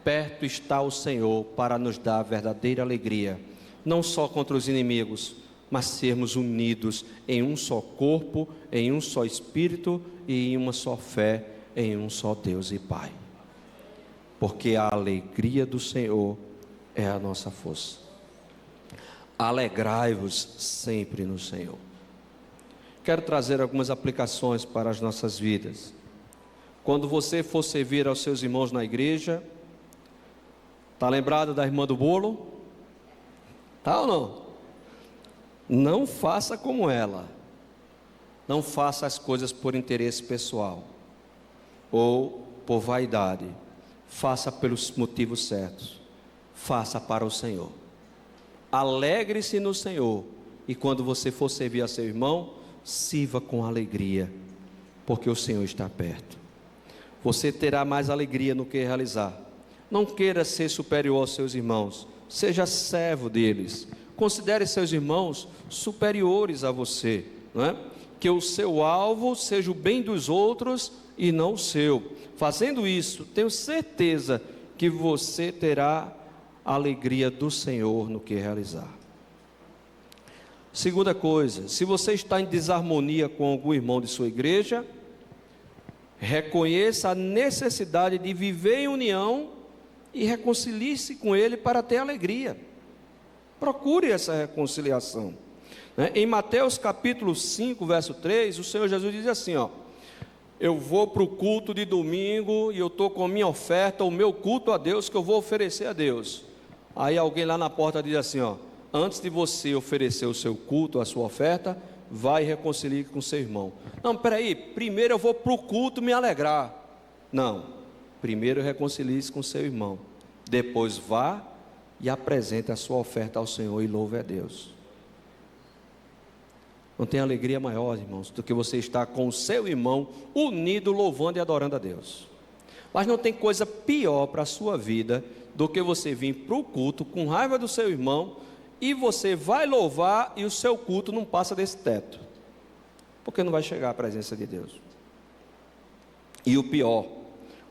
S1: Perto está o Senhor para nos dar verdadeira alegria, não só contra os inimigos, mas sermos unidos em um só corpo, em um só Espírito e em uma só fé, em um só Deus e Pai. Porque a alegria do Senhor é a nossa força. Alegrai-vos sempre no Senhor. Quero trazer algumas aplicações para as nossas vidas. Quando você for servir aos seus irmãos na igreja, está lembrado da irmã do bolo? Está ou não? Não faça como ela. Não faça as coisas por interesse pessoal ou por vaidade. Faça pelos motivos certos. Faça para o Senhor. Alegre-se no Senhor. E quando você for servir a seu irmão, sirva com alegria, porque o Senhor está perto. Você terá mais alegria no que realizar. Não queira ser superior aos seus irmãos. Seja servo deles. Considere seus irmãos superiores a você, não é? Que o seu alvo seja o bem dos outros e não o seu. Fazendo isso, tenho certeza que você terá a alegria do Senhor no que realizar. Segunda coisa, se você está em desarmonia com algum irmão de sua igreja, reconheça a necessidade de viver em união e reconcilie-se com ele para ter alegria. Procure essa reconciliação. Em Mateus capítulo 5, verso 3, o Senhor Jesus diz assim, eu vou para o culto de domingo e eu estou com a minha oferta, o meu culto a Deus que eu vou oferecer a Deus. Aí alguém lá na porta diz assim, antes de você oferecer o seu culto, a sua oferta, vai e reconcilie com seu irmão. Não, peraí, primeiro eu vou para o culto me alegrar. Não, primeiro reconcilie-se com seu irmão, depois vá e apresente a sua oferta ao Senhor e louve a Deus. Não tem alegria maior, irmãos, do que você estar com o seu irmão unido, louvando e adorando a Deus. Mas não tem coisa pior para a sua vida do que você vir para o culto com raiva do seu irmão e você vai louvar e o seu culto não passa desse teto, porque não vai chegar à presença de Deus. E o pior,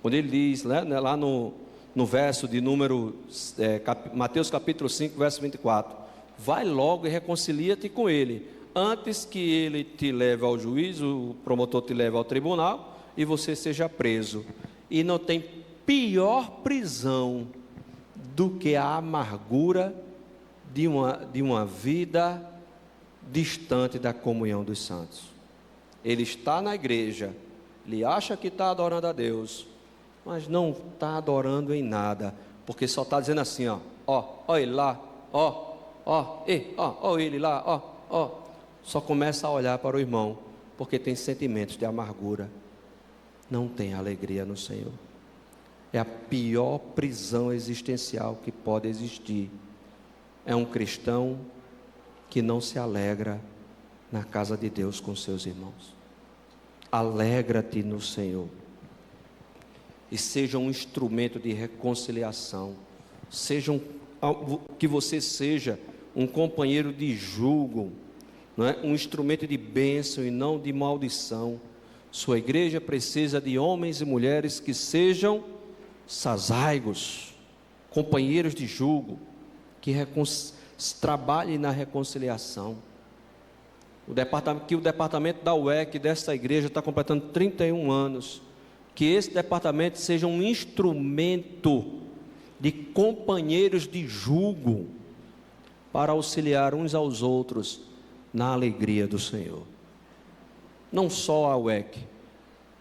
S1: quando ele diz, lá no verso de número, Mateus capítulo 5, verso 24, vai logo e reconcilia-te com ele, antes que ele te leve ao juízo, o promotor te leve ao tribunal, e você seja preso. E não tem pior prisão do que a amargura de uma vida distante da comunhão dos santos. Ele está na igreja, ele acha que está adorando a Deus, mas não está adorando em nada, porque só está dizendo assim, ó ele lá, ó ele lá, só começa a olhar para o irmão, porque tem sentimentos de amargura, não tem alegria no Senhor. É a pior prisão existencial que pode existir. É um cristão que não se alegra na casa de Deus com seus irmãos. alegra-te no Senhor. E seja um instrumento de reconciliação. Que você seja um companheiro de jugo, não é? Um instrumento de bênção e não de maldição. Sua igreja precisa de homens e mulheres que sejam sazaigos, companheiros de jugo, que trabalhem na reconciliação. Que o departamento da UEC desta igreja está completando 31 anos. Que esse departamento seja um instrumento de companheiros de jugo para auxiliar uns aos outros na alegria do Senhor. Não só a UEC,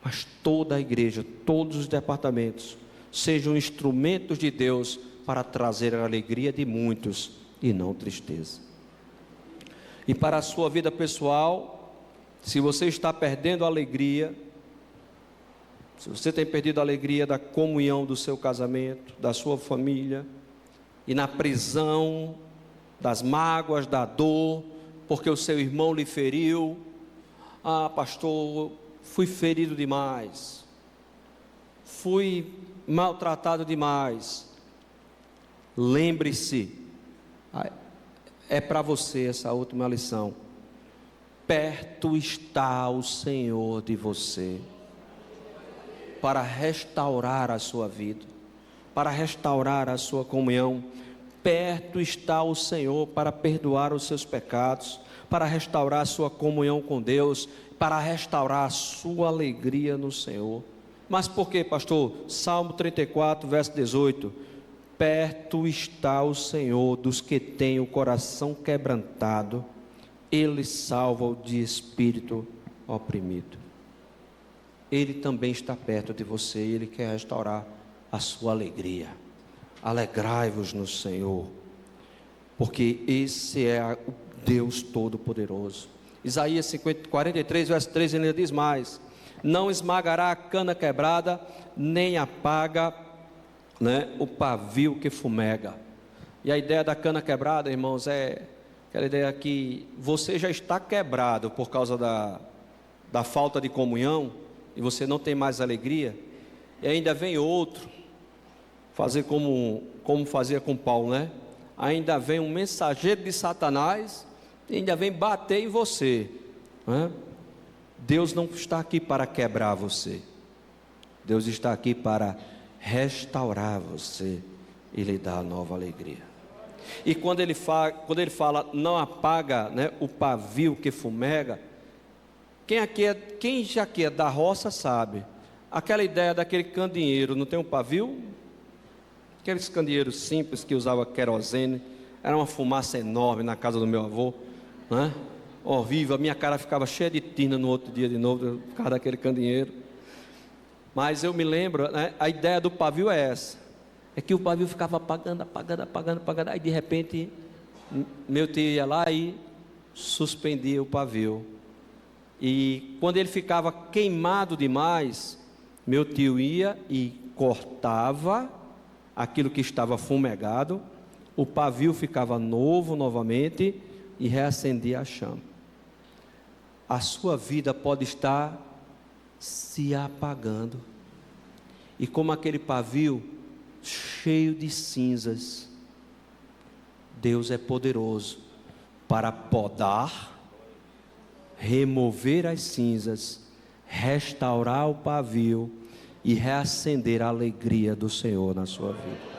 S1: mas toda a igreja, todos os departamentos sejam instrumentos de Deus para trazer a alegria de muitos e não tristeza. E para a sua vida pessoal, se você está perdendo a alegria, se você tem perdido a alegria da comunhão do seu casamento, da sua família, e na prisão, das mágoas, da dor, porque o seu irmão lhe feriu, pastor, fui ferido demais, fui maltratado demais. Lembre-se, é para você essa última lição: perto está o Senhor de você, para restaurar a sua vida, para restaurar a sua comunhão. Perto está o Senhor para perdoar os seus pecados, para restaurar a sua comunhão com Deus, para restaurar a sua alegria no Senhor. Mas por quê, pastor? Salmo 34, verso 18: perto está o Senhor dos que têm o coração quebrantado, Ele salva o de espírito oprimido. Ele também está perto de você, Ele quer restaurar a sua alegria. Alegrai-vos no Senhor, porque esse é o Deus Todo-Poderoso. Isaías 43, verso 3, ele diz mais: não esmagará a cana quebrada, nem apaga, o pavio que fumega. E a ideia da cana quebrada, irmãos, é aquela ideia que você já está quebrado por causa da falta de comunhão, e você não tem mais alegria, e ainda vem outro fazer como fazia com Paulo, ainda vem um mensageiro de Satanás, e ainda vem bater em você, Deus não está aqui para quebrar você, Deus está aqui para restaurar você e lhe dar nova alegria. E quando ele fala não apaga, o pavio que fumega, quem já que é da roça sabe, aquela ideia daquele candeeiro, não tem um pavio? Aqueles candeeiros simples que usava querosene, era uma fumaça enorme na casa do meu avô, horrível, a minha cara ficava cheia de tina no outro dia de novo, por causa daquele candeeiro. Mas eu me lembro, a ideia do pavio é essa, é que o pavio ficava apagando, aí de repente, meu tio ia lá e suspendia o pavio, e quando ele ficava queimado demais, meu tio ia e cortava aquilo que estava fumegado, o pavio ficava novo novamente e reacendia a chama. A sua vida pode estar se apagando, e como aquele pavio cheio de cinzas, Deus é poderoso para podar, remover as cinzas, restaurar o pavio e reacender a alegria do Senhor na sua vida.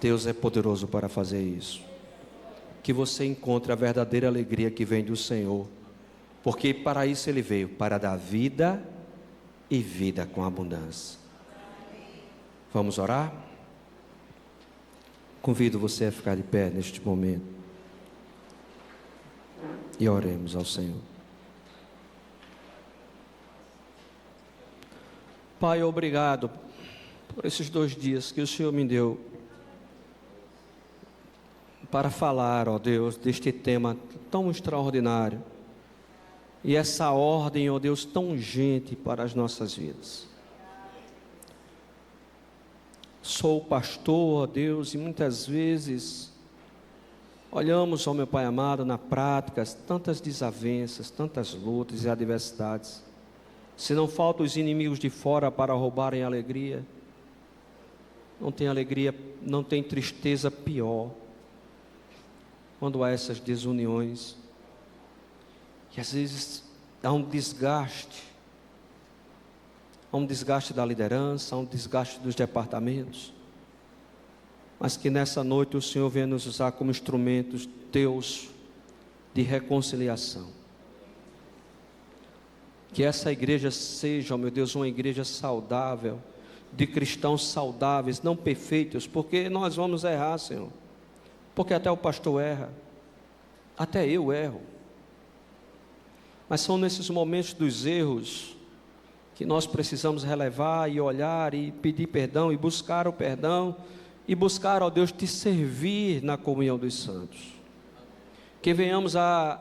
S1: Deus é poderoso para fazer isso. Que você encontre a verdadeira alegria que vem do Senhor, porque para isso Ele veio, para dar vida e vida com abundância. Vamos orar? Convido você a ficar de pé neste momento e oremos ao Senhor. Pai, obrigado por esses 2 dias que o Senhor me deu para falar, ó Deus, deste tema tão extraordinário e essa ordem, ó Deus, tão urgente para as nossas vidas. Sou pastor, ó Deus, e muitas vezes, olhamos, ó meu Pai amado, na prática, tantas desavenças, tantas lutas e adversidades. Se não faltam os inimigos de fora para roubarem a alegria, não tem alegria, não tem tristeza pior, quando há essas desuniões, que às vezes há um desgaste da liderança, há um desgaste dos departamentos, mas que nessa noite o Senhor venha nos usar como instrumentos teus de reconciliação. Que essa igreja seja, ó meu Deus, uma igreja saudável, de cristãos saudáveis, não perfeitos, porque nós vamos errar, Senhor, porque até o pastor erra, até eu erro, mas são nesses momentos dos erros que nós precisamos relevar e olhar e pedir perdão e buscar o perdão e buscar, ó Deus, te servir na comunhão dos santos. Que venhamos a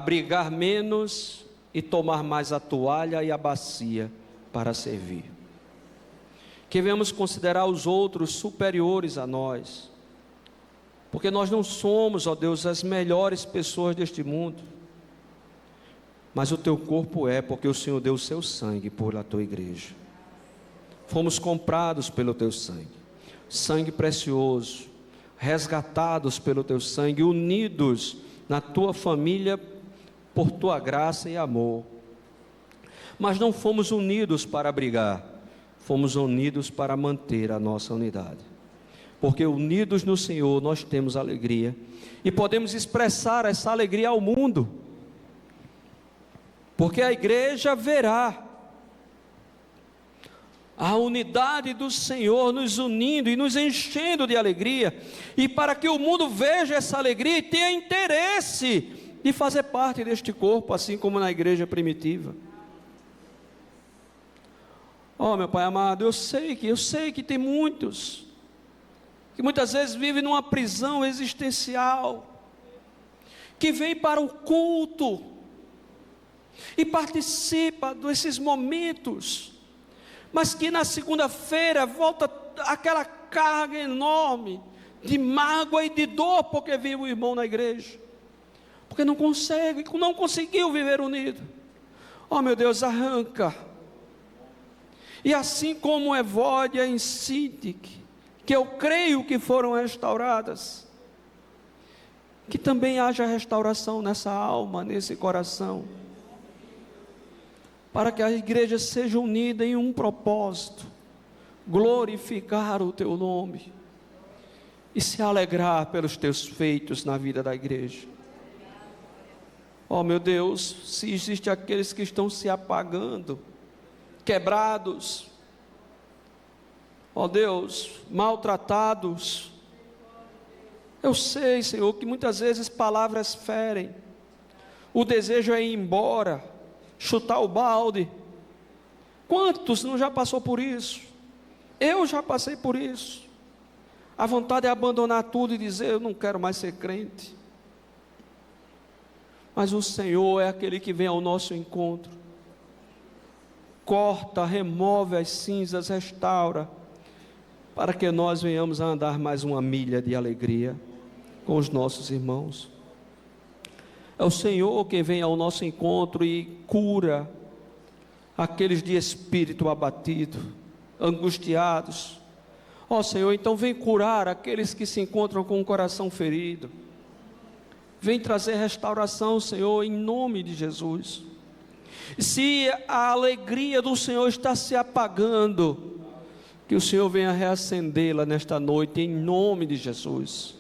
S1: brigar menos e tomar mais a toalha e a bacia para servir. Que venhamos considerar os outros superiores a nós, porque nós não somos, ó Deus, as melhores pessoas deste mundo, mas o teu corpo é, porque o Senhor deu o seu sangue por a tua igreja. Fomos comprados pelo teu sangue, sangue precioso, resgatados pelo teu sangue, unidos na tua família por tua graça e amor. Mas não fomos unidos para brigar, fomos unidos para manter a nossa unidade, porque unidos no Senhor nós temos alegria e podemos expressar essa alegria ao mundo, porque a igreja verá a unidade do Senhor nos unindo e nos enchendo de alegria, e para que o mundo veja essa alegria e tenha interesse de fazer parte deste corpo, assim como na igreja primitiva. Oh meu Pai amado, eu sei que tem muitos, que muitas vezes vivem numa prisão existencial, que vem para o culto, e participa desses momentos, mas que na segunda-feira volta aquela carga enorme de mágoa e de dor, porque viu o irmão na igreja, porque não conseguiu viver unido. Oh meu Deus, arranca. E assim como Evódia e Sintique, que eu creio que foram restauradas, que também haja restauração nessa alma, nesse coração, para que a igreja seja unida em um propósito: glorificar o teu nome e se alegrar pelos teus feitos na vida da igreja. Oh meu Deus, se existem aqueles que estão se apagando, quebrados, ó Deus, maltratados, eu sei, Senhor, que muitas vezes palavras ferem, o desejo é ir embora, chutar o balde. Quantos não já passou por isso? Eu já passei por isso. A vontade é abandonar tudo e dizer: eu não quero mais ser crente. Mas o Senhor é aquele que vem ao nosso encontro, corta, remove as cinzas, restaura, para que nós venhamos a andar mais uma milha de alegria com os nossos irmãos. É o Senhor quem vem ao nosso encontro e cura aqueles de espírito abatido, angustiados. Ó Senhor, então vem curar aqueles que se encontram com o coração ferido. Vem trazer restauração, Senhor, em nome de Jesus. Se a alegria do Senhor está se apagando, que o Senhor venha reacendê-la nesta noite, em nome de Jesus,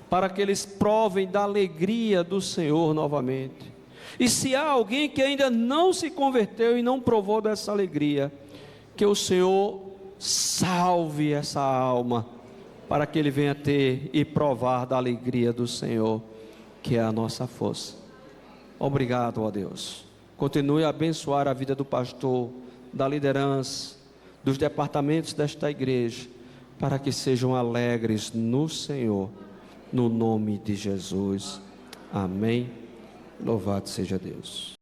S1: para que eles provem da alegria do Senhor novamente. E se há alguém que ainda não se converteu e não provou dessa alegria, que o Senhor salve essa alma, para que ele venha ter e provar da alegria do Senhor, que é a nossa força. Obrigado, ó Deus. Continue a abençoar a vida do pastor, da liderança, dos departamentos desta igreja, para que sejam alegres no Senhor, no nome de Jesus. Amém. Louvado seja Deus.